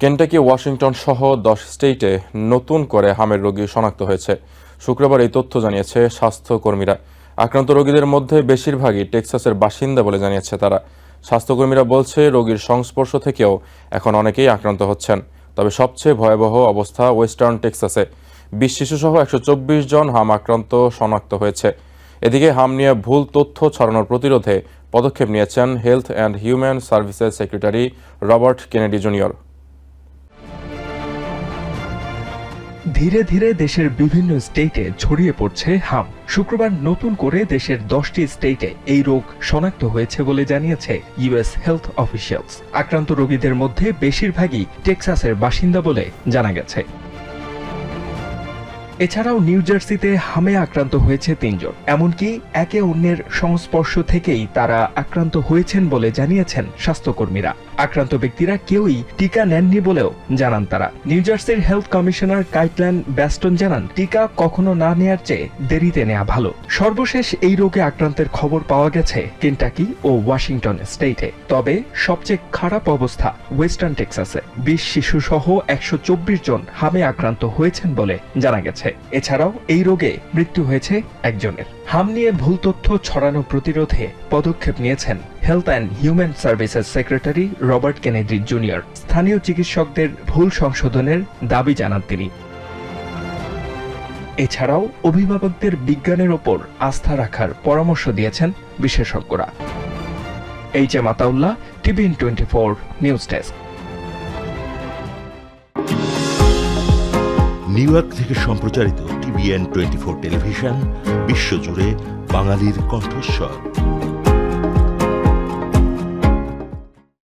Kentucky, Washington সহ 10 স্টেটে নতুন করে হামের রোগী শনাক্ত হয়েছে। শুক্রবার এই তথ্য জানিয়েছে স্বাস্থ্যকর্মীরা। আক্রান্ত রোগীদের মধ্যে বেশিরভাগই টেক্সাসের বাসিন্দা বলে জানিয়েছে তারা। স্বাস্থ্যকর্মীরা বলছে, রোগীর সংস্পর্শ থেকেও এখন অনেকেই আক্রান্ত হচ্ছেন। তবে সবচেয়ে ভয়াবহ অবস্থা ওয়েস্টার্ন টেক্সাসে। 20 শিশুসহ 124 জন হাম আক্রান্ত শনাক্ত হয়েছে। এদিকে হাম নিয়ে ভুল তথ্য ছড়ানোর প্রতিরোধে পদক্ষেপ নিয়েছেন health and human services secretary Robert Kennedy junior. ধীরে ধীরে দেশের বিভিন্ন স্টেটে ছড়িয়ে পড়ছে হাম। শুক্রবার নতুন করে দেশের 10টি স্টেটে এই রোগ শনাক্ত হয়েছে বলে জানিয়েছে ইউএস হেলথ অফিসিয়ালস। আক্রান্ত রোগীদের মধ্যে বেশিরভাগই টেক্সাসের বাসিন্দা বলে জানা গেছে। এছাড়াও নিউ জার্সিতে হামে আক্রান্ত হয়েছে 3 জন। এমনকি একে অন্যের সংস্পর্শ থেকেই তারা আক্রান্ত হয়েছেন বলে জানিয়েছেন স্বাস্থ্যকর্মীরা। আক্রান্ত ব্যক্তিরা কেউই টিকা নেননি বলেও জানান তারা। নিউ জার্সির হেলথ কমিশনার কাইটল্যান ব্যাস্টন জানান, টিকা কখনো না নেয়ার চেয়ে দেরিতে নেওয়া ভালো। সর্বশেষ এই রোগে আক্রান্তের খবর পাওয়া গেছে কেন্টাকি ও ওয়াশিংটন স্টেটে। তবে সবচেয়ে খারাপ অবস্থা ওয়েস্টার্ন টেক্সাসে। 20 শিশু সহ 124 জন হামে আক্রান্ত হয়েছেন বলে জানা গেছে। এছাড়াও এই রোগে মৃত্যু হয়েছে একজনের। হাম নিয়ে ভুল তথ্য ছড়ানো প্রতিরোধে পদক্ষেপ নিয়েছেন health and human services secretary Robert Kennedy junior. স্থানীয় চিকিৎসকদের ভুল সংশোধনের দাবি জানান তিনি। এছাড়াও অভিভাবকদের বিজ্ঞানের ওপর আস্থা রাখার পরামর্শ দিয়েছেন বিশেষজ্ঞরা। HM. Ataullah, TVN 24 news desk. New York থেকে সম্প্রচারিত টিভিএন 24 টেলিভিশন বিশ্বজুড়ে বাঙালির কণ্ঠস্বর।